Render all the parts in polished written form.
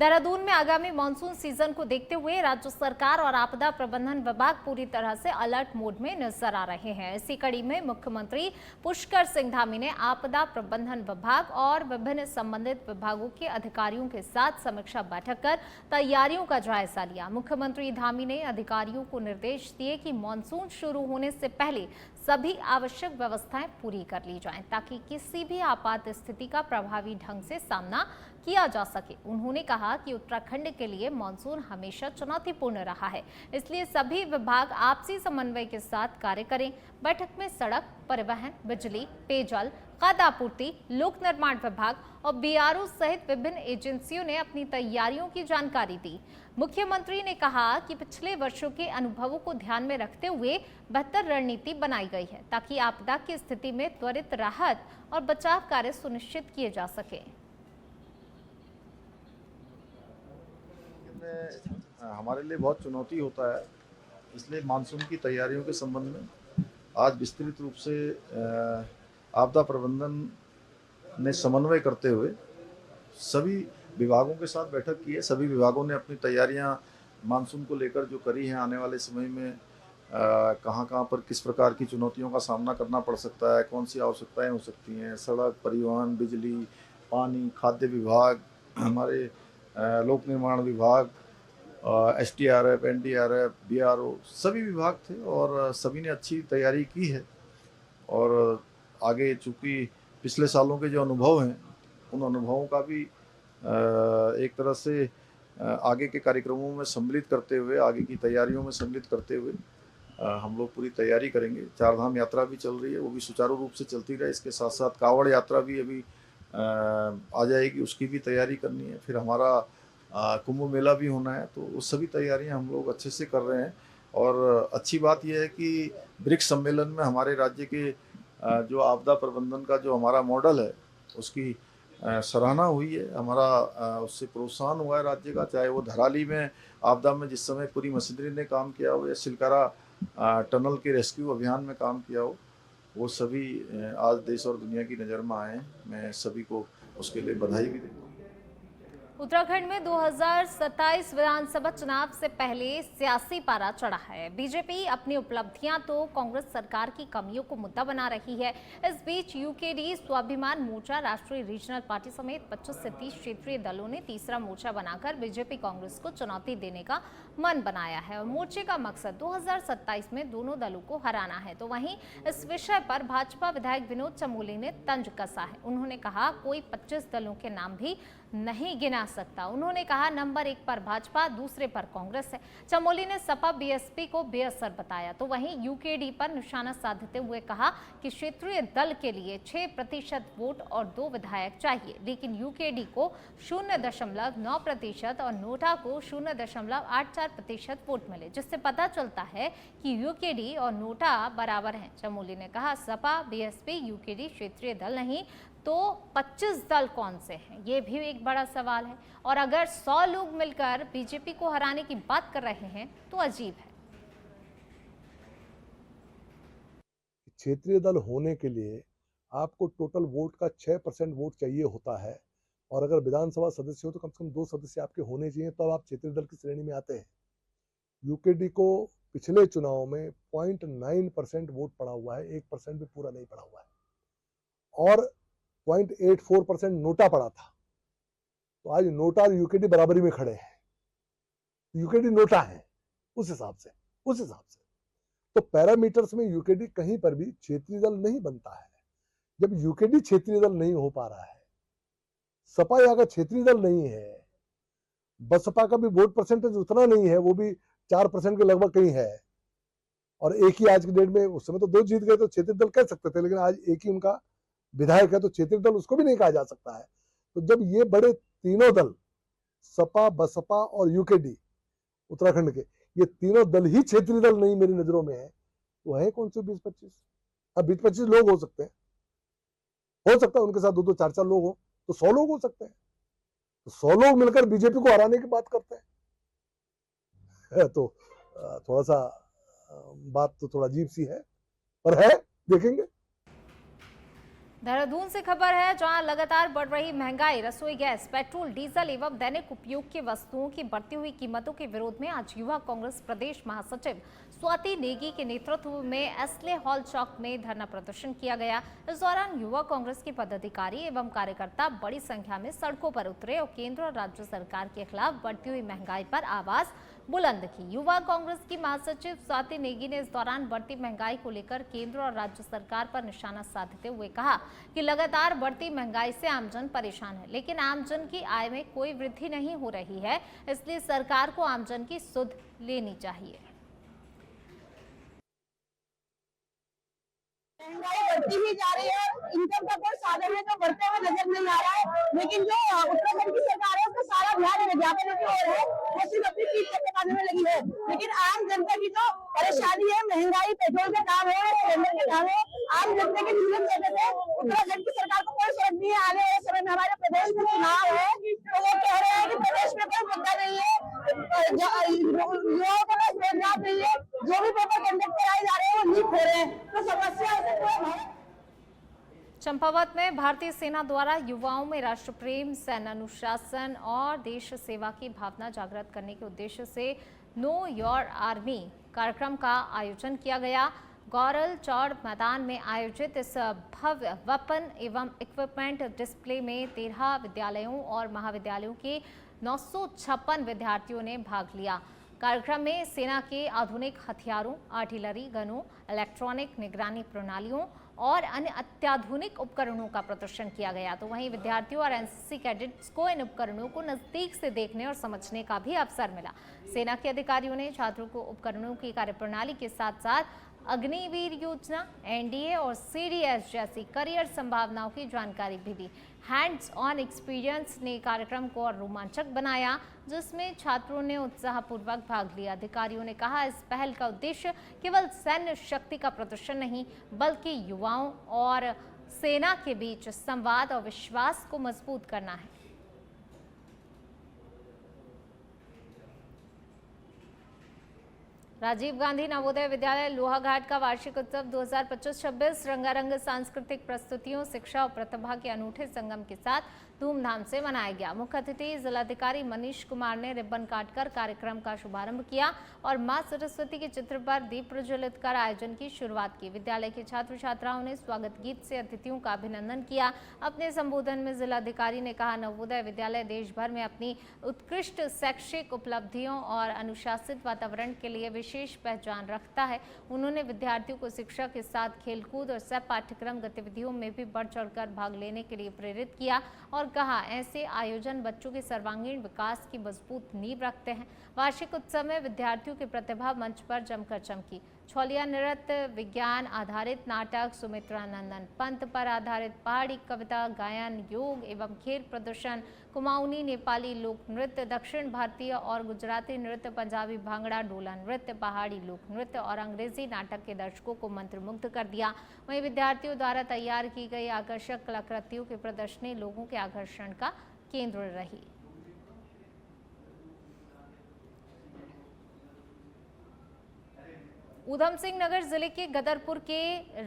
देहरादून में आगामी monsoon season को देखते हुए राज्य सरकार और आपदा प्रबंधन विभाग पूरी तरह से अलर्ट मोड में नजर आ रहे हैं। इसी कड़ी में मुख्यमंत्री पुष्कर सिंह धामी ने आपदा प्रबंधन विभाग और विभिन्न संबंधित विभागों के अधिकारियों के साथ समीक्षा बैठक कर तैयारियों का जायजा लिया। मुख्यमंत्री धामी ने अधिकारियों को निर्देश दिए कि मानसून शुरू होने से पहले सभी आवश्यक व्यवस्थाएं पूरी कर ली जाएं ताकि किसी भी आपात स्थिति का प्रभावी ढंग से सामना किया जा सके। उन्होंने कहा कि उत्तराखंड के लिए मानसून हमेशा चुनौतीपूर्ण रहा है, इसलिए सभी विभाग आपसी समन्वय के साथ कार्य करें। बैठक में सड़क, परिवहन, बिजली, पेयजल, खाद्य आपूर्ति, लोक निर्माण विभाग और बीआरओ सहित विभिन्न एजेंसियों ने अपनी तैयारियों की जानकारी दी। मुख्यमंत्री ने कहा कि पिछले वर्षों के अनुभवों को ध्यान में रखते हुए बेहतर रणनीति बनाई गई है ताकि आपदा की स्थिति में त्वरित राहत और बचाव कार्य सुनिश्चित किए जा सके। हमारे लिए बहुत चुनौती होता है, इसलिए मानसून की तैयारियों के संबंध में आज विस्तृत रूप से आपदा प्रबंधन ने समन्वय करते हुए सभी विभागों के साथ बैठक की है। सभी विभागों ने अपनी तैयारियां मानसून को लेकर जो करी हैं, आने वाले समय में कहां पर किस प्रकार की चुनौतियों का सामना करना पड़ सकता है, कौन सी आवश्यकताएं हो सकती हैं, सड़क, परिवहन, बिजली, पानी, खाद्य विभाग, हमारे लोक निर्माण विभाग, एसडीआरएफ, एनडीआरएफ, बीआरओ सभी विभाग थे और सभी ने अच्छी तैयारी की है। और आगे चूँकि पिछले सालों के जो अनुभव हैं, उन अनुभवों का भी एक तरह से आगे के कार्यक्रमों में सम्मिलित करते हुए, आगे की तैयारियों में सम्मिलित करते हुए हम लोग पूरी तैयारी करेंगे। चारधाम यात्रा भी चल रही है, वो भी सुचारू रूप से चलती रहे। इसके साथ साथ कांवड़ यात्रा भी अभी आ जाएगी, उसकी भी तैयारी करनी है। फिर हमारा कुंभ मेला भी होना है, तो वो सभी तैयारियां हम लोग अच्छे से कर रहे हैं। और अच्छी बात यह है कि ब्रिक्स सम्मेलन में हमारे राज्य के जो आपदा प्रबंधन का जो हमारा मॉडल है, उसकी सराहना हुई है। हमारा उससे प्रोत्साहन हुआ है राज्य का, चाहे वो धराली में आपदा में जिस समय पूरी मशीनरी ने काम किया हो या सिलकारा टनल के रेस्क्यू अभियान में काम किया हो, वो सभी आज देश और दुनिया की नज़र में आए हैं। मैं सभी को उसके लिए बधाई भी देता हूँ। उत्तराखंड में 2027 विधानसभा चुनाव से पहले सियासी पारा चढ़ा है। बीजेपी अपनी उपलब्धियां तो कांग्रेस सरकार की कमियों को मुद्दा बना रही है। इस बीच यूकेडी, स्वाभिमान मोर्चा, राष्ट्रीय रीजनल पार्टी समेत 25 से 30 क्षेत्रीय दलों ने तीसरा मोर्चा बनाकर बीजेपी कांग्रेस को चुनौती देने का मन बनाया है और मोर्चे का मकसद 2027 में दोनों दलों को हराना है। तो वहीं इस विषय पर भाजपा विधायक विनोद चमोली ने तंज कसा है। उन्होंने कहा कोई 25 दलों के नाम भी नहीं गिना सकता। उन्होंने कहा नंबर 1 पर भाजपा, दूसरे पर कांग्रेस है। चमोली ने सपा बीएसपी को बेअसर बताया। तो वहीं यूकेडी पर निशाना साधते हुए कहा कि क्षेत्रीय दल के लिए 6% वोट और 2 विधायक चाहिए, लेकिन यूकेडी को 0.9% और नोटा को 0.84% वोट मिले, जिससे पता चलता है कि यूकेडी और नोटा बराबर हैं। चमोली ने कहा सपा, बीएसपी, यूकेडी क्षेत्रीय दल नहीं तो 25 दल कौन से हैं, ये भी एक बड़ा सवाल है। और अगर 100 लोग मिलकर बीजेपी को हराने की बात कर रहे हैं तो अजीब है। क्षेत्रीय दल होने के लिए आपको टोटल वोट का 6% वोट चाहिए होता है और अगर विधानसभा सदस्य हो तो कम से कम 2 सदस्य आपके होने चाहिए, तब आप क्षेत्रीय दल की श्रेणी में आते हैं। यूकेडी को पिछले चुनाव में 0.9% वोट पड़ा हुआ है, 1% भी पूरा नहीं पड़ा हुआ है और 0.84% नोटा पड़ा था। तो आज नोटा और यूकेडी बराबरी में खड़े हैं। यूकेडी नोटा है उस हिसाब से तो पैरामीटर्स में यूकेडी कहीं पर भी क्षेत्रीय दल नहीं बनता है। जब यूकेडी क्षेत्रीय दल नहीं हो पा रहा है, सपा यहाँ का क्षेत्रीय दल नहीं है, बसपा का भी वोट परसेंटेज उतना नहीं है, वो भी 4% के लगभग कहीं है और एक ही आज की डेट में, उस समय तो 2 जीत गए तो क्षेत्रीय दल कह सकते थे, लेकिन आज एक ही उनका विधायक है तो क्षेत्रीय दल उसको भी नहीं कहा जा सकता है। तो जब ये बड़े तीनों दल सपा, बसपा और यूकेडी उत्तराखंड के, ये तीनों दल ही क्षेत्रीय दल नहीं मेरी नजरों में है, तो है कौन से 20-25? अब 20-25 लोग हो सकते हैं, उनके साथ 2-2, 4-4 लोग हो तो 100 लोग हो सकते हैं। तो 100 लोग मिलकर बीजेपी को हराने की बात करते हैं तो थोड़ा सा बात तो थोड़ा अजीब सी है, पर है, देखेंगे। देहरादून से खबर है, जहां लगातार बढ़ रही महंगाई, रसोई गैस, पेट्रोल, डीजल एवं दैनिक उपयोग की वस्तुओं की बढ़ती हुई कीमतों के विरोध में आज युवा कांग्रेस प्रदेश महासचिव स्वाति नेगी के नेतृत्व में एस्ले हॉल चौक में धरना प्रदर्शन किया गया। इस दौरान युवा कांग्रेस के पदाधिकारी एवं कार्यकर्ता बड़ी संख्या में सड़कों पर उतरे और केंद्र और राज्य सरकार के खिलाफ बढ़ती हुई महंगाई पर आवाज बुलंद की। युवा कांग्रेस की महासचिव स्वाति नेगी ने इस दौरान बढ़ती महंगाई को लेकर केंद्र और राज्य सरकार पर निशाना साधते हुए कहा कि लगातार बढ़ती महंगाई से आमजन परेशान है, लेकिन आमजन की आय में कोई वृद्धि नहीं हो रही है, इसलिए सरकार को आमजन की सुध लेनी चाहिए। महंगाई बढ़ती ही जा रही है, इनकम का कोई साधन है तो बढ़ते हुए नजर नहीं आ रहा है। लेकिन जो उत्तराखंड की सरकार है उसका सारा ध्यान विज्ञापनों की ओर है, वो सिर्फ अपनी पीठ चटकाने में लगी है। लेकिन आम जनता की जो परेशानी है, महंगाई, पेट्रोल का दाम है, सिलेंडर के दाम है, आम जनता के जीवन चलते थे। उत्तराखंड की सरकार को कोई समझ नहीं है। आने वाले समय में हमारे प्रदेश में चुनाव है तो वो कह रहे हैं कि प्रदेश में कोई मुद्दा नहीं है, युवाओं को रोजगार नहीं है, जो भी पेपर कंडक्ट कराए जा रहे हैं वो लीक हो रहे हैं, तो समस्या चंपावत में भारतीय सेना द्वारा युवाओं में राष्ट्र प्रेम, सैन्य अनुशासन और देश सेवा की भावना जागृत करने के उद्देश्य से नो योर आर्मी कार्यक्रम का आयोजन किया गया। गौरल चौड़ मैदान में आयोजित इस भव्य वेपन एवं इक्विपमेंट डिस्प्ले में 13 विद्यालयों और महाविद्यालयों के 956 विद्यार्थियों ने भाग लिया। कार्यक्रम में सेना के आधुनिक हथियारों, आर्टिलरी गनों, इलेक्ट्रॉनिक निगरानी प्रणालियों और अन्य अत्याधुनिक उपकरणों का प्रदर्शन किया गया। तो वहीं विद्यार्थियों और एनसीसी कैडेट्स को इन उपकरणों को नजदीक से देखने और समझने का भी अवसर मिला। सेना के अधिकारियों ने छात्रों को उपकरणों की कार्यप्रणाली के साथ साथ अग्निवीर योजना, एनडीए और सीडीएस जैसी करियर संभावनाओं की जानकारी भी दी। हैंड्स ऑन एक्सपीरियंस ने कार्यक्रम को और रोमांचक बनाया, जिसमें छात्रों ने उत्साहपूर्वक भाग लिया। अधिकारियों ने कहा, इस पहल का उद्देश्य केवल सैन्य शक्ति का प्रदर्शन नहीं, बल्कि युवाओं और सेना के बीच संवाद और विश्वास को मजबूत करना है। राजीव गांधी नवोदय विद्यालय लोहाघाट का वार्षिक उत्सव 2025-26 रंगारंग सांस्कृतिक प्रस्तुतियों, शिक्षा और प्रतिभा के अनूठे संगम के साथ धूमधाम से मनाया गया। मुख्य अतिथि जिलाधिकारी मनीष कुमार ने रिबन काटकर कार्यक्रम का शुभारंभ किया और मां सरस्वती के चित्र पर दीप प्रज्वलित कर आयोजन की शुरुआत की। विद्यालय के छात्र छात्राओं ने स्वागत गीत से अतिथियों का अभिनंदन किया। अपने संबोधन में जिलाधिकारी ने कहा, नवोदय विद्यालय देश भर में अपनी उत्कृष्ट शैक्षिक उपलब्धियों और अनुशासित वातावरण के लिए विशेष पहचान रखता है। उन्होंने विद्यार्थियों को शिक्षा के साथ खेलकूद और सह पाठ्यक्रम गतिविधियों में भी बढ़ चढ़कर भाग लेने के लिए प्रेरित किया और कहा, ऐसे आयोजन बच्चों के सर्वांगीण विकास की मजबूत नींव रखते हैं। वार्षिक उत्सव में विद्यार्थियों की प्रतिभा मंच पर जमकर चमकी। छोलिया नृत्य, विज्ञान आधारित नाटक, सुमित्रा नंदन पंत पर आधारित पहाड़ी कविता गायन, योग एवं खेल प्रदर्शन, कुमाऊनी नेपाली लोक नृत्य, दक्षिण भारतीय और गुजराती नृत्य, पंजाबी भांगड़ा, डोला नृत्य, पहाड़ी लोक नृत्य और अंग्रेजी नाटक के दर्शकों को मंत्रमुग्ध कर दिया। वहीं विद्यार्थियों द्वारा तैयार की गई आकर्षक कलाकृतियों की प्रदर्शनी लोगों के आकर्षण का केंद्र रही। ऊधम सिंह नगर जिले के गदरपुर के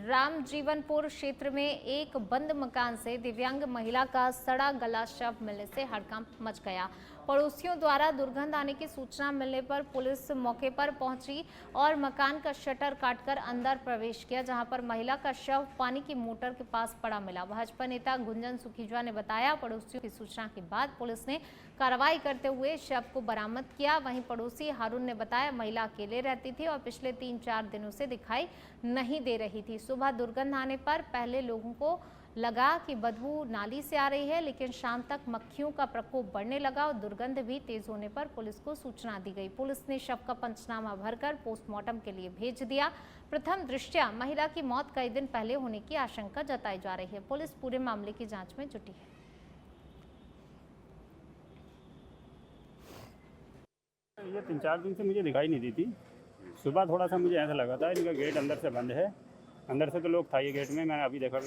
रामजीवनपुर क्षेत्र में एक बंद मकान से दिव्यांग महिला का सड़ा गला शव मिलने से हड़कंप मच गया। पड़ोसियों द्वारा दुर्गंध आने की सूचना मिलने पर पुलिस मौके पर पहुंची और मकान का शटर काटकर अंदर प्रवेश किया, जहां पर महिला का शव पानी की मोटर के पास पड़ा मिला। भाजपा नेता गुंजन सुखीजा ने बताया, पड़ोसियों की सूचना के बाद पुलिस ने कार्रवाई करते हुए शव को बरामद किया। वहीं पड़ोसी हारून ने बताया, महिला अकेले रहती थी और पिछले 3-4 दिनों से दिखाई नहीं दे रही थी। सुबह दुर्गंध आने पर पहले लोगों को लगा कि बदबू नाली से आ रही है, लेकिन शाम तक मक्खियों का प्रकोप बढ़ने लगा और दुर्गंध भी तेज होने पर पुलिस को सूचना दी गई। पुलिस ने शव का पंचनामा भरकर पोस्टमार्टम के लिए भेज दिया। प्रथम दृष्टया महिला की मौत कई दिन पहले होने की आशंका जताई जा रही है। पुलिस पूरे मामले की जांच में जुटी है। ये 3-4 दिन से मुझे दिखाई नहीं दी थी। सुबह थोड़ा सा मुझे ऐसा लगा था इनका गेट अंदर से बंद है, अंदर से तो लोग था ये गेट में, मैंने अभी देखा।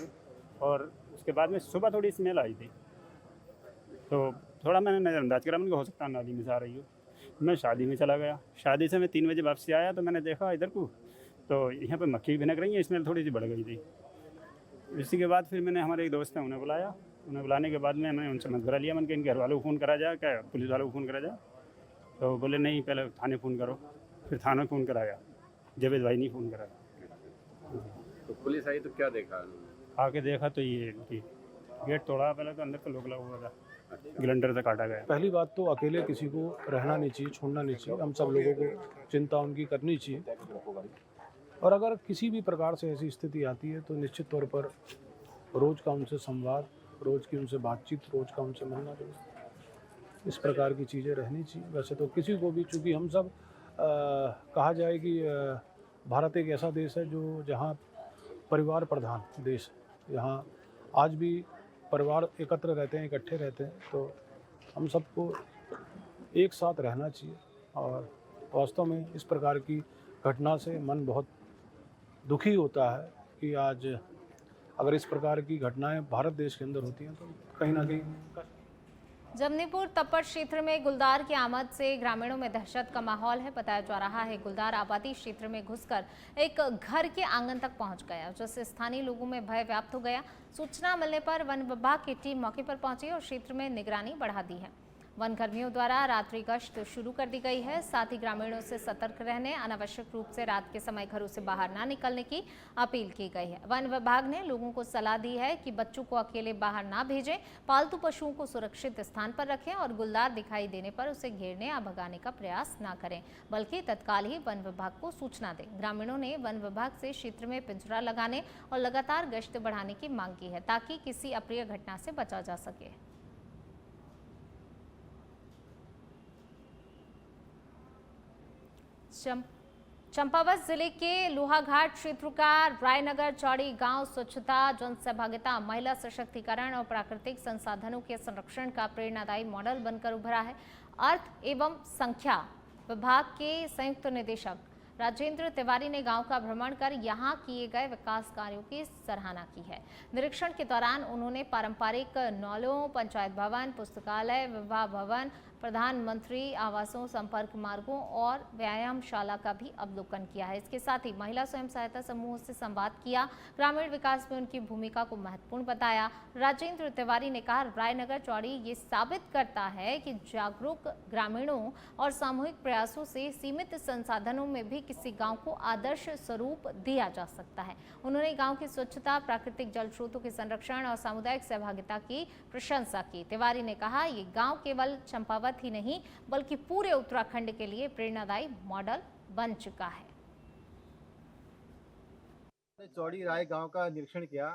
और उसके बाद में सुबह थोड़ी स्मेल आई थी, तो थोड़ा मैंने नज़रअंदाज करा, मुझे हो सकता है नाली में से आ रही हो। मैं शादी में चला गया, शादी से मैं 3 बजे वापसी आया तो मैंने देखा इधर को, तो यहाँ पे मक्खी भिनक रही है, स्मेल थोड़ी सी बढ़ गई थी। इसी के बाद फिर मैंने हमारे एक दोस्त हैं उन्हें बुलाया। उन्हें बुलाने के बाद में मैंने उनसे मशवरा लिया, मैंने इनके घर वालों को फ़ोन करा जाए, क्या पुलिस वालों को फ़ोन करा जाए? तो बोले नहीं, पहले थाने फ़ोन करो। फिर थाने फ़ोन कराया, जावेद भाई नहीं फ़ोन कराया। तो पुलिस आई तो क्या देखा उन्होंने? आके देखा तो ये कि गेट तोड़ा, पहले तो अंदर तो लोग लगा हुआ था, ग्लैंडर से काटा गया। पहली बात तो अकेले किसी को रहना नहीं चाहिए, छोड़ना नहीं चाहिए। हम सब लोगों को चिंता उनकी करनी चाहिए, और अगर किसी भी प्रकार से ऐसी स्थिति आती है तो निश्चित तौर पर रोज़ का उनसे संवाद, रोज़ की उनसे बातचीत, रोज़ का उनसे मिलना जुलना, इस प्रकार की चीज़ें रहनी चाहिए। वैसे तो किसी को भी, चूँकि हम सब कहा जाए कि भारत एक ऐसा देश है जहाँ परिवार प्रधान देश है, यहाँ आज भी परिवार एकत्र रहते हैं, इकट्ठे रहते हैं, तो हम सबको एक साथ रहना चाहिए। और वास्तव में इस प्रकार की घटना से मन बहुत दुखी होता है कि आज अगर इस प्रकार की घटनाएं भारत देश के अंदर होती हैं तो कहीं ना कहीं। जमनीपुर तप्पड़ क्षेत्र में गुलदार की आमद से ग्रामीणों में दहशत का माहौल है। बताया जा रहा है गुलदार आबादी क्षेत्र में घुसकर एक घर के आंगन तक पहुंच गया, जिससे स्थानीय लोगों में भय व्याप्त हो गया। सूचना मिलने पर वन विभाग की टीम मौके पर पहुंची और क्षेत्र में निगरानी बढ़ा दी है। वन कर्मियों द्वारा रात्रि गश्त शुरू कर दी गई है। साथ ही ग्रामीणों से सतर्क रहने, अनावश्यक रूप से रात के समय घरों से बाहर ना निकलने की अपील की गई है। वन विभाग ने लोगों को सलाह दी है कि बच्चों को अकेले बाहर ना भेजें, पालतू पशुओं को सुरक्षित स्थान पर रखें और गुलदार दिखाई देने पर उसे घेरने या भगाने का प्रयास ना करें, बल्कि तत्काल ही वन विभाग को सूचना दें। ग्रामीणों ने वन विभाग से क्षेत्र में पिंजरा लगाने और लगातार गश्त बढ़ाने की मांग की है, ताकि किसी अप्रिय घटना से बचा जा सके। चंपावत जिले के लोहाघाट क्षेत्र का रायनगर चौड़ी गांव स्वच्छता, जन सहभागिता, महिला सशक्तिकरण और प्राकृतिक संसाधनों के संरक्षण का प्रेरणादायी मॉडल बनकर उभरा है। अर्थ एवं संख्या विभाग के संयुक्त निदेशक राजेंद्र तिवारी ने गांव का भ्रमण कर यहां किए गए विकास कार्यों की सराहना की है। निरीक्षण के दौरान उन्होंने पारंपरिक नौलों, पंचायत भवन, पुस्तकालय, विवाह भवन, प्रधानमंत्री आवासों, संपर्क मार्गों और व्यायामशाला का भी अवलोकन किया है। इसके साथ ही महिला स्वयं सहायता समूह से संवाद किया, ग्रामीण विकास में उनकी भूमिका को महत्वपूर्ण बताया। राजेंद्र तिवारी ने कहा, रायनगर चौड़ी ये साबित करता है कि जागरूक ग्रामीणों और सामूहिक प्रयासों से सीमित संसाधनों में भी किसी गांव को आदर्श स्वरूप दिया जा सकता है। उन्होंने गांव की स्वच्छता, प्राकृतिक जल स्रोतों के संरक्षण और सामुदायिक सहभागिता की प्रशंसा की। तिवारी ने कहा, ये गांव केवल चंपावत ही नहीं बल्कि पूरे उत्तराखंड के लिए प्रेरणादायी मॉडल बन चुका है। चौड़ी राय गांव का निरीक्षण किया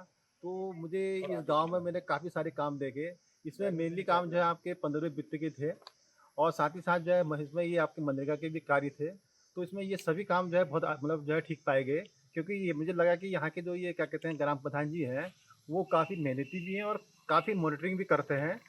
तो मुझे इस गांव में मैंने काफ़ी सारे काम देखे। इसमें मेनली काम जो है आपके 15वें वित्त के थे और साथ ही साथ जो है इसमें ये आपके मनरेगा के भी कार्य थे। तो इसमें ये सभी काम जो है बहुत मतलब जो है ठीक पाए गए, क्योंकि ये मुझे लगा कि यहाँ के जो ये क्या कहते हैं ग्राम प्रधान जी हैं वो काफ़ी मेहनती भी हैं और काफ़ी मॉनिटरिंग भी करते हैं।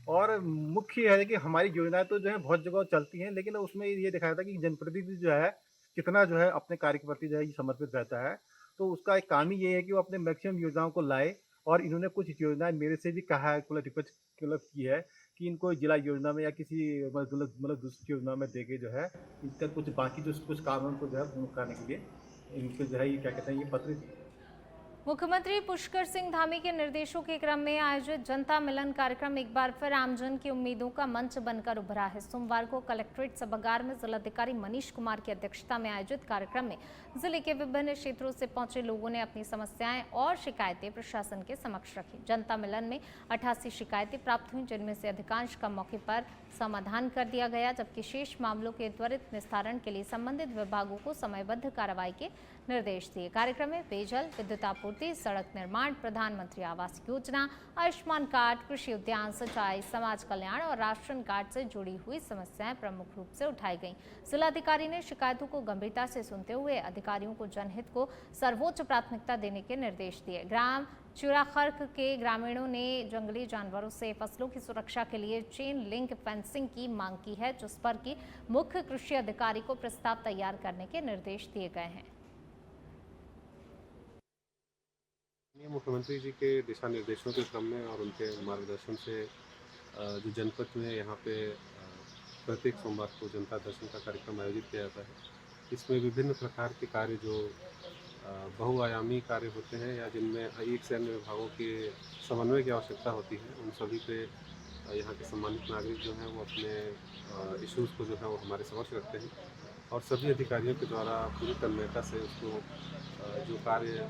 और मुख्य है कि हमारी योजनाएं तो जो है बहुत जगह चलती हैं, लेकिन उसमें ये दिखाया था कि जनप्रतिनिधि जो है कितना जो है अपने कार्य के प्रति जो है समर्पित रहता है। तो उसका एक काम ही ये है कि वो अपने मैक्सिमम योजनाओं को लाए। और इन्होंने कुछ योजनाएं मेरे से भी कहा है, रिक्वेस्ट की है कि इनको जिला योजना में या किसी मतलब दूसरी योजना में देके जो है इनका कुछ बाकी जो कुछ काम है उनको जो है पूर्ण करने के लिए इनको जो है ये क्या कहते हैं ये पत्र। मुख्यमंत्री पुष्कर सिंह धामी के निर्देशों के क्रम में आयोजित जनता मिलन कार्यक्रम एक बार फिर आमजन की उम्मीदों का मंच बनकर उभरा है। सोमवार को कलेक्ट्रेट सभागार में जिलाधिकारी मनीष कुमार की अध्यक्षता में आयोजित कार्यक्रम में जिले के विभिन्न क्षेत्रों से पहुंचे लोगों ने अपनी समस्याएं और शिकायतें प्रशासन के समक्ष रखी। जनता मिलन में 88 शिकायतें प्राप्त हुई, जिनमें से अधिकांश का मौके पर समाधान कर दिया गया, जबकि शेष मामलों के त्वरित निस्तारण के लिए संबंधित विभागों को समयबद्ध कार्रवाई के निर्देश दिए। कार्यक्रम में पेयजल, विद्युत आपूर्ति, सड़क निर्माण, प्रधानमंत्री आवास योजना, आयुष्मान कार्ड, कृषि उद्यान, सिंचाई, समाज कल्याण और राशन कार्ड से जुड़ी हुई समस्याएं प्रमुख रूप से उठाई गईं। जिलाधिकारी ने शिकायतों को गंभीरता से सुनते हुए अधिकारियों को जनहित को सर्वोच्च प्राथमिकता देने के निर्देश दिए। ग्राम चुराखर्क के ग्रामीणों ने जंगली जानवरों से फसलों की सुरक्षा के लिए चेन लिंक फेंसिंग की मांग की है, जिस पर कि मुख्य कृषि अधिकारी को प्रस्ताव तैयार करने के निर्देश दिए गए हैं। मुख्यमंत्री जी के दिशा निर्देशों के क्रम में और उनके मार्गदर्शन से जो जनपद में यहाँ पे प्रत्येक सोमवार को जनता दर्शन का कार्यक्रम आयोजित किया जाता है। इसमें विभिन्न प्रकार के कार्य जो बहुआयामी कार्य होते हैं या जिनमें एक से अन्य विभागों के समन्वय की आवश्यकता होती है, उन सभी पे यहाँ के सम्मानित नागरिक जो हैं वो अपने इश्यूज़ को जो है वो हमारे समक्ष रखते हैं और सभी अधिकारियों के द्वारा पूरी तन्मयता से उसको जो कार्य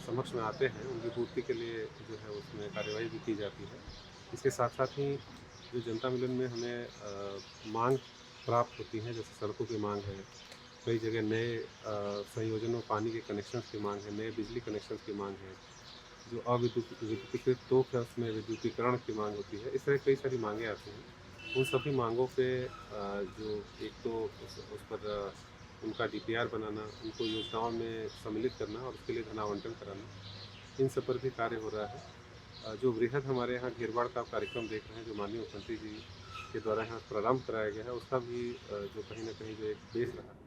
समक्ष में आते हैं उनकी पूर्ति के लिए जो है उसमें कार्यवाही भी की जाती है। इसके साथ साथ ही जो जनता मिलन में हमें मांग प्राप्त होती है, जैसे सड़कों की मांग है, कई जगह नए संयोजनों पानी के कनेक्शंस की मांग है, नए बिजली कनेक्शंस की मांग है, जो विद्युतीकृत तोप है उसमें विद्युतीकरण की मांग होती है। इस तरह कई सारी मांगें आती हैं। उन सभी मांगों पे जो एक तो उस पर उनका DPR बनाना, उनको योजनाओं में सम्मिलित करना और उसके लिए धनावंटन कराना, इन सब पर भी कार्य हो रहा है। जो वृहद हमारे यहाँ घेरबाड़ का कार्यक्रम देख रहे हैं, जो माननीय मुख्यमंत्री जी के द्वारा यहाँ प्रारंभ कराया गया है, उसका भी जो कहीं ना कहीं जो एक बेस रहा है।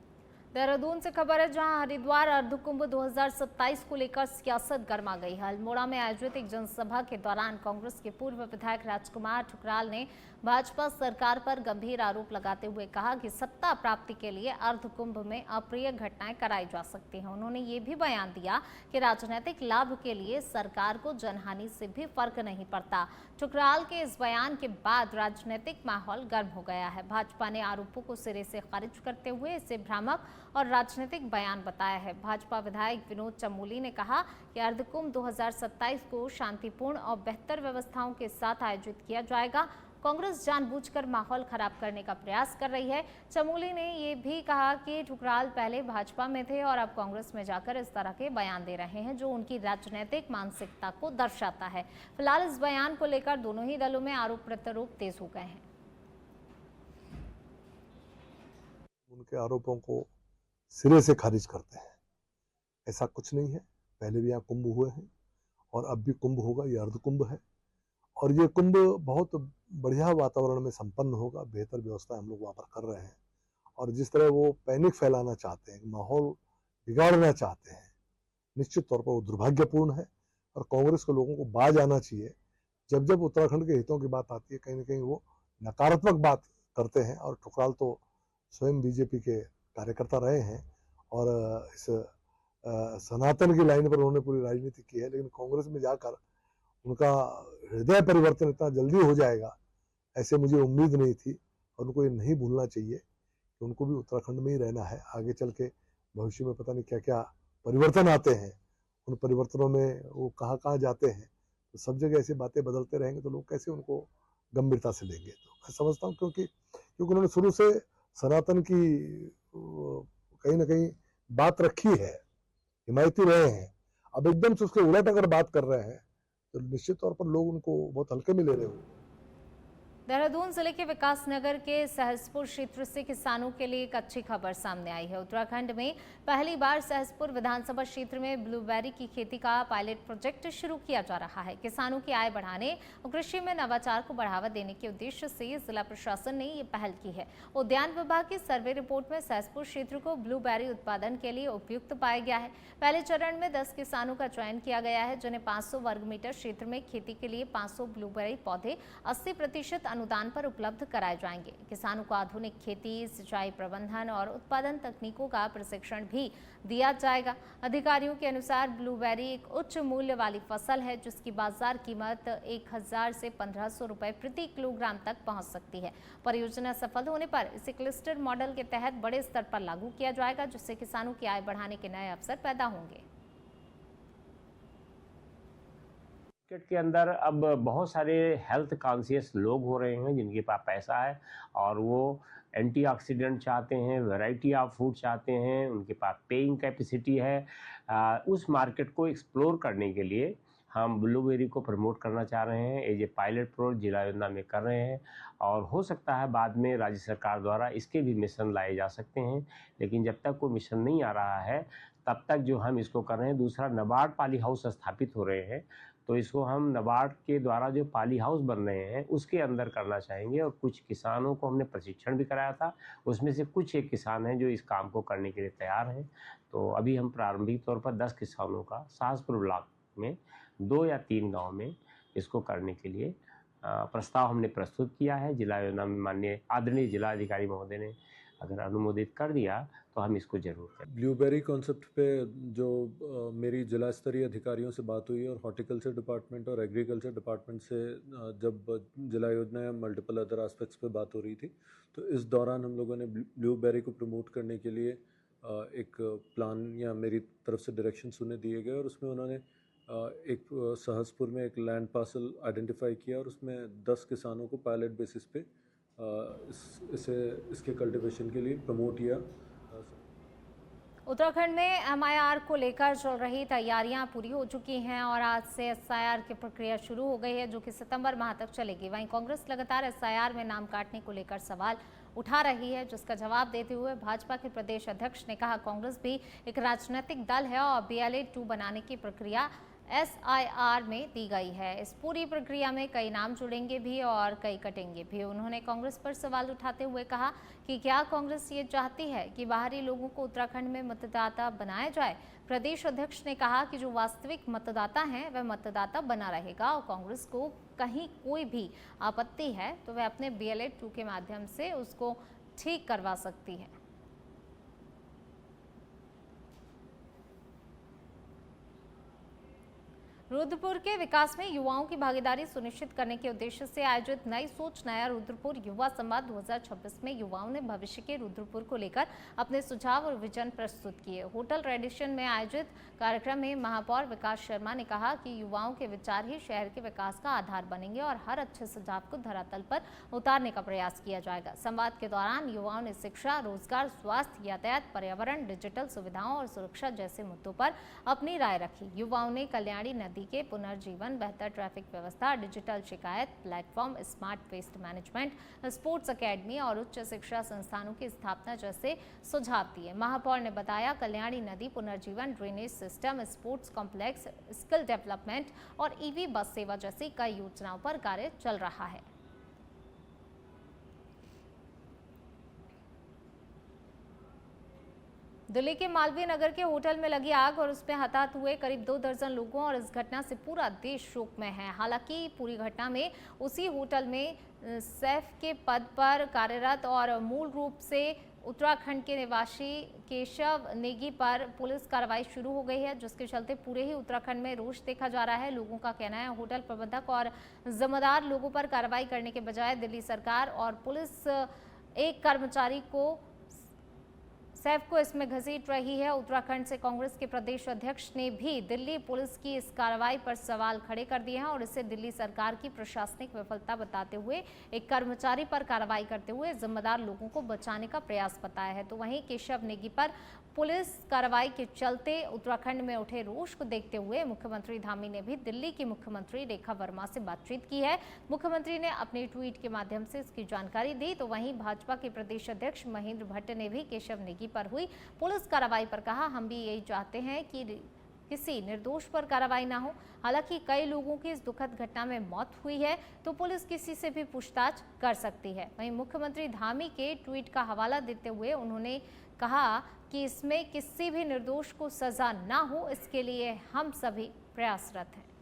देहरादून से खबर है, जहां हरिद्वार अर्धकुंभ 2027 को लेकर सियासत गर्मा गई है। अल्मोड़ा में आयोजित एक जनसभा के दौरान कांग्रेस के पूर्व विधायक राजकुमार ठुकराल ने भाजपा सरकार पर गंभीर आरोप लगाते हुए कहा कि सत्ता प्राप्ति के लिए अर्धकुंभ में अप्रिय घटनाएं कराई जा सकती हैं। उन्होंने ये भी बयान दिया कि राजनीतिक लाभ के लिए सरकार को जनहानि से भी फर्क नहीं पड़ता। ठुकराल के इस बयान के बाद राजनीतिक माहौल गर्म हो गया है। भाजपा ने आरोपों को सिरे से खारिज करते हुए इसे भ्रामक और राजनीतिक बयान बताया है। भाजपा विधायक विनोद चमोली ने कहा कि अर्धकुंभ 2027 को शांतिपूर्ण और बेहतर व्यवस्थाओं के साथ आयोजित किया जाएगा। कांग्रेस जानबूझकर माहौल खराब करने का प्रयास कर रही है। चमोली ने ये भी कहा कि ठुकराल पहले भाजपा में थे और अब कांग्रेस में जाकर इस तरह के बयान दे रहे हैं, जो उनकी राजनीतिक मानसिकता को दर्शाता है। फिलहाल इस बयान को लेकर दोनों ही दलों में आरोप प्रत्यारोप तेज हो गए हैं। उनके आरोपों को सिरे से खारिज करते हैं। ऐसा कुछ नहीं है। पहले भी यहाँ कुंभ हुए हैं और अब भी कुंभ होगा। ये अर्धकुंभ है और ये कुंभ बहुत बढ़िया वातावरण में संपन्न होगा। बेहतर व्यवस्था हम लोग वहाँ पर कर रहे हैं और जिस तरह वो पैनिक फैलाना चाहते हैं, माहौल बिगाड़ना चाहते हैं, निश्चित तौर पर वो दुर्भाग्यपूर्ण है और कांग्रेस के लोगों को बाज आना चाहिए। जब जब उत्तराखंड के हितों की बात आती है, कहीं ना कहीं वो नकारात्मक बात करते हैं और ठुकराल तो स्वयं बीजेपी के कार्यकर्ता रहे हैं और इस सनातन की लाइन पर उन्होंने पूरी राजनीति की है, लेकिन कांग्रेस में जाकर उनका हृदय परिवर्तन इतना जल्दी हो जाएगा ऐसे मुझे उम्मीद नहीं थी और उनको ये नहीं भूलना चाहिए कि उनको भी उत्तराखंड में ही रहना है। आगे चल के भविष्य में पता नहीं क्या क्या परिवर्तन आते हैं, उन परिवर्तनों में वो कहाँ कहाँ जाते हैं, तो सब जगह ऐसी बातें बदलते रहेंगे तो लोग कैसे उनको गंभीरता से लेंगे। तो मैं समझता हूँ क्योंकि उन्होंने शुरू से सनातन की कहीं ना कहीं बात रखी है, हिमायती रहे हैं। अब एकदम से उसके उलट अगर बात कर रहे हैं तो निश्चित तौर पर लोग उनको बहुत हल्के में ले रहे हो। देहरादून जिले के विकासनगर के सहसपुर क्षेत्र से किसानों के लिए एक अच्छी खबर सामने आई है। उत्तराखंड में पहली बार सहसपुर विधानसभा क्षेत्र में ब्लूबेरी की खेती का पायलट प्रोजेक्ट शुरू किया जा रहा है। किसानों की आय बढ़ाने और कृषि में नवाचार को बढ़ावा देने के उद्देश्य से जिला प्रशासन ने ये पहल की है। उद्यान विभाग की सर्वे रिपोर्ट में सहसपुर क्षेत्र को ब्लूबेरी उत्पादन के लिए उपयुक्त पाया गया है। पहले चरण में 10 किसानों का चयन किया गया है, जिन्हें 500 वर्ग मीटर क्षेत्र में खेती के लिए 500 ब्लूबेरी पौधे 80% अनुदान पर उपलब्ध कराए जाएंगे। किसानों को आधुनिक खेती, सिंचाई प्रबंधन और उत्पादन तकनीकों का प्रशिक्षण भी दिया जाएगा। अधिकारियों के अनुसार ब्लूबेरी एक उच्च मूल्य वाली फसल है, जिसकी बाजार कीमत 1000 से 1500 रुपए प्रति किलोग्राम तक पहुंच सकती है। परियोजना सफल होने पर इसे क्लस्टर मॉडल के तहत बड़े स्तर पर लागू किया जाएगा, जिससे किसानों की आय बढ़ाने के नए अवसर पैदा होंगे। मार्केट के अंदर अब बहुत सारे हेल्थ कॉन्शियस लोग हो रहे हैं, जिनके पास पैसा है और वो एंटीऑक्सीडेंट चाहते हैं, वैरायटी ऑफ फूड चाहते हैं, उनके पास पेइंग कैपेसिटी है। उस मार्केट को एक्सप्लोर करने के लिए हम ब्लूबेरी को प्रमोट करना चाह रहे हैं। एज ए पायलट प्रोजेक्ट जिला योजना में कर रहे हैं और हो सकता है बाद में राज्य सरकार द्वारा इसके भी मिशन लाए जा सकते हैं, लेकिन जब तक कोई मिशन नहीं आ रहा है तब तक जो हम इसको कर रहे हैं। दूसरा, नबार्ड पाली हाउस स्थापित हो रहे हैं, तो इसको हम नबार्ड के द्वारा जो पाली हाउस बन रहे हैं उसके अंदर करना चाहेंगे और कुछ किसानों को हमने प्रशिक्षण भी कराया था। उसमें से कुछ एक किसान हैं जो इस काम को करने के लिए तैयार हैं। तो अभी हम प्रारंभिक तौर पर 10 किसानों का सहसपुर ब्लॉक में 2 या 3 गांव में इसको करने के लिए प्रस्ताव हमने प्रस्तुत किया है। जिला योजना में माननीय आदरणीय जिलाधिकारी महोदय ने अगर अनुमोदित कर दिया तो हम इसको जरूर करें। ब्लूबेरी कॉन्सेप्ट पे जो मेरी जिला स्तरीय अधिकारियों से बात हुई और हॉर्टिकल्चर डिपार्टमेंट और एग्रीकल्चर डिपार्टमेंट से जब जिला योजना या मल्टीपल अदर एस्पेक्ट्स पे बात हो रही थी, तो इस दौरान हम लोगों ने ब्लूबेरी को प्रमोट करने के लिए एक प्लान या मेरी तरफ से डायरेक्शंस उन्हें दिए गए और उसमें उन्होंने एक सहसपुर में एक लैंड पार्सल आइडेंटिफाई किया और उसमें 10 किसानों को पायलट बेसिस पे इसके कल्टीवेशन के लिए प्रमोट किया। उत्तराखंड में MIR को लेकर चल रही तैयारियां पूरी हो चुकी हैं और आज से SIR की प्रक्रिया शुरू हो गई है, जो कि सितंबर माह तक चलेगी। वहीं कांग्रेस लगातार SIR में नाम काटने को लेकर सवाल उठा रही है, जिसका जवाब देते हुए भाजपा के प्रदेश अध्यक्ष ने कहा, कांग्रेस भी एक राजनीतिक दल है और BLA-2 बनाने की प्रक्रिया SIR में दी गई है। इस पूरी प्रक्रिया में कई नाम जुड़ेंगे भी और कई कटेंगे भी। उन्होंने कांग्रेस पर सवाल उठाते हुए कहा कि क्या कांग्रेस ये चाहती है कि बाहरी लोगों को उत्तराखंड में मतदाता बनाया जाए। प्रदेश अध्यक्ष ने कहा कि जो वास्तविक मतदाता हैं वह मतदाता बना रहेगा और कांग्रेस को कहीं कोई भी आपत्ति है तो वह अपने BLA-2 के माध्यम से उसको ठीक करवा सकती है। रुद्रपुर के विकास में युवाओं की भागीदारी सुनिश्चित करने के उद्देश्य से आयोजित नई सोच नया रुद्रपुर युवा संवाद 2026 में युवाओं ने भविष्य के रुद्रपुर को लेकर अपने सुझाव और विजन प्रस्तुत किए। होटल रेडिशन में आयोजित कार्यक्रम में महापौर विकास शर्मा ने कहा कि युवाओं के विचार ही शहर के विकास का आधार बनेंगे और हर अच्छे सुझाव को धरातल पर उतारने का प्रयास किया जाएगा। संवाद के दौरान युवाओं ने शिक्षा, रोजगार, स्वास्थ्य, यातायात, पर्यावरण, डिजिटल सुविधाओं और सुरक्षा जैसे मुद्दों पर अपनी राय रखी। युवाओं ने कल्याणी नदी के पुनर्जीवन, बेहतर ट्रैफिक व्यवस्था, डिजिटल शिकायत platform, smart waste management, sports academy और उच्च शिक्षा संस्थानों की स्थापना जैसे सुझाव दिए। महापौर ने बताया, कल्याणी नदी पुनर्जीवन, drainage system, sports complex, skill development और EV बस सेवा जैसी कई योजनाओं पर कार्य चल रहा है। दिल्ली के मालवीय नगर के होटल में लगी आग और उसमें हताहत हुए करीब 2 दर्जन लोगों और इस घटना से पूरा देश शोक में है। हालांकि पूरी घटना में उसी होटल में सैफ के पद पर कार्यरत और मूल रूप से उत्तराखंड के निवासी केशव नेगी पर पुलिस कार्रवाई शुरू हो गई है, जिसके चलते पूरे ही उत्तराखंड में रोष देखा जा रहा है। लोगों का कहना है होटल प्रबंधक और जिम्मेदार लोगों पर कार्रवाई करने के बजाय दिल्ली सरकार और पुलिस एक कर्मचारी को सैफ को इसमें घसीट रही है। उत्तराखंड से कांग्रेस के प्रदेश अध्यक्ष ने भी दिल्ली पुलिस की इस कार्रवाई पर सवाल खड़े कर दिए हैं और इसे दिल्ली सरकार की प्रशासनिक विफलता बताते हुए एक कर्मचारी पर कार्रवाई करते हुए जिम्मेदार लोगों को बचाने का प्रयास बताया है। तो वहीं केशव नेगी पर पुलिस कार्रवाई के चलते उत्तराखंड में उठे रोष को देखते हुए मुख्यमंत्री धामी ने भी दिल्ली की मुख्यमंत्री रेखा वर्मा से बातचीत की है। मुख्यमंत्री ने अपने ट्वीट के माध्यम से इसकी जानकारी दी। तो वहीं भाजपा के प्रदेश अध्यक्ष महेंद्र भट्ट ने भी केशव नेगी पर हुई पुलिस कार्रवाई पर कहा, हम भी यही चाहते हैं कि किसी निर्दोष पर कार्रवाई ना हो। हालांकि कई लोगों की इस दुखद घटना में मौत हुई है तो पुलिस किसी से भी पूछताछ कर सकती है। वहीं मुख्यमंत्री धामी के ट्वीट का हवाला देते हुए उन्होंने कहा कि इसमें किसी भी निर्दोष को सजा ना हो, इसके लिए हम सभी प्रयासरत हैं।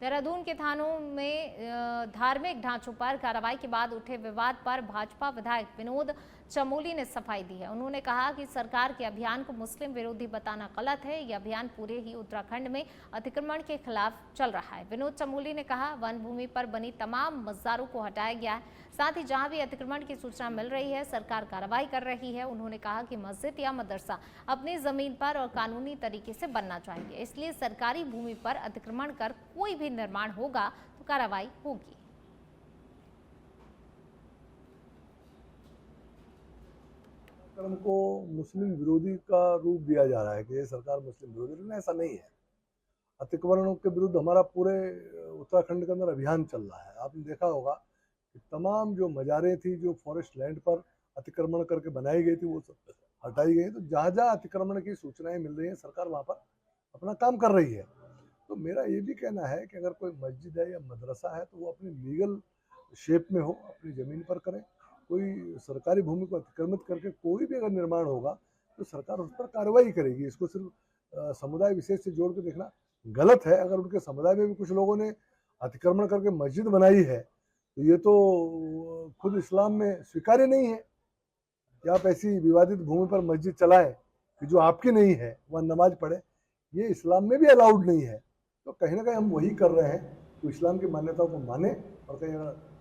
देहरादून के थानों में धार्मिक ढांचों पर कार्रवाई के बाद उठे विवाद पर भाजपा विधायक विनोद चमोली ने सफाई दी है। उन्होंने कहा कि सरकार के अभियान को मुस्लिम विरोधी बताना गलत है। यह अभियान पूरे ही उत्तराखंड में अतिक्रमण के खिलाफ चल रहा है। विनोद चमोली ने कहा, वन भूमि पर बनी तमाम मज़ारों को हटाया गया है, साथ ही जहां भी अतिक्रमण की सूचना मिल रही है सरकार कार्रवाई कर रही है। उन्होंने कहा कि मस्जिद या मदरसा अपनी जमीन पर और कानूनी तरीके से बनना चाहिए, इसलिए सरकारी भूमि पर अतिक्रमण कर कोई भी निर्माण होगा तो कार्रवाई होगी। कार्यक्रम को मुस्लिम विरोधी का रूप दिया जा रहा है कि ये सरकार मुस्लिम विरोधी, लेकिन ऐसा नहीं है। अतिक्रमणों के विरुद्ध हमारा पूरे उत्तराखंड के अंदर अभियान चल रहा है। आपने देखा होगा कि तमाम जो मज़ारें थी जो फॉरेस्ट लैंड पर अतिक्रमण करके बनाई गई थी वो सब हटाई गई। तो जहाँ जहाँ अतिक्रमण की सूचनाएं मिल रही हैं सरकार वहाँ पर अपना काम कर रही है। तो मेरा ये भी कहना है कि अगर कोई मस्जिद है या मदरसा है तो वो अपनी लीगल शेप में हो, अपनी ज़मीन पर करें। कोई सरकारी भूमि को अतिक्रमित करके कोई भी अगर निर्माण होगा तो सरकार उस पर कार्रवाई करेगी। इसको सिर्फ समुदाय विशेष से जोड़ के देखना गलत है। अगर उनके समुदाय में भी कुछ लोगों ने अतिक्रमण करके मस्जिद बनाई है, तो ये तो खुद इस्लाम में स्वीकार्य नहीं है कि आप ऐसी विवादित भूमि पर मस्जिद चलाएं कि जो आपकी नहीं है, वह नमाज पढ़े। ये इस्लाम में भी अलाउड नहीं है। तो कहीं ना कहीं हम वही कर रहे हैं कि इस्लाम की मान्यताओं को माने, और कहीं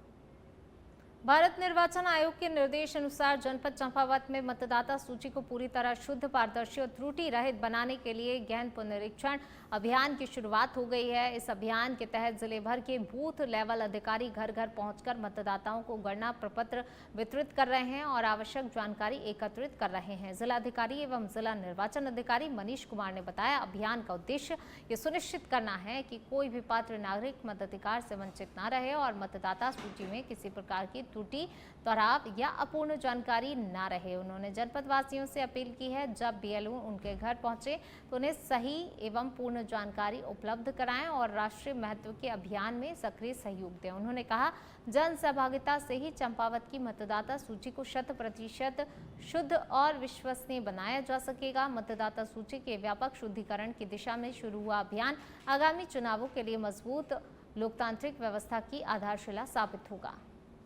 भारत निर्वाचन आयोग के निर्देश अनुसार जनपद चंपावत में मतदाता सूची को पूरी तरह शुद्ध, पारदर्शी और त्रुटि रहित बनाने के लिए गहन पुनरीक्षण अभियान की शुरुआत हो गई है। इस अभियान के तहत जिले भर के बूथ लेवल अधिकारी घर घर पहुंचकर मतदाताओं को गणना प्रपत्र वितरित कर रहे हैं और आवश्यक जानकारी एकत्रित कर रहे हैं। जिलाधिकारी एवं जिला निर्वाचन अधिकारी मनीष कुमार ने बताया, अभियान का उद्देश्य ये सुनिश्चित करना है कि कोई भी पात्र नागरिक मताधिकार से वंचित न रहे और मतदाता सूची में किसी प्रकार की त्रुटि, तोड़ाव या अपूर्ण जानकारी ना रहे। उन्होंने जनपद वासियों से अपील की है, जब बीएलओ उनके घर पहुंचे तो उन्हें सही एवं पूर्ण जानकारी उपलब्ध कराएं और राष्ट्रीय महत्व के अभियान में सक्रिय सहयोग दें। उन्होंने कहा, जन सहभागिता से ही चंपावत की मतदाता सूची को 100% शुद्ध और विश्वसनीय बनाया जा सकेगा। मतदाता सूची के व्यापक शुद्धिकरण की दिशा में शुरू हुआ अभियान आगामी चुनावों के लिए मजबूत लोकतांत्रिक व्यवस्था की आधारशिला साबित होगा।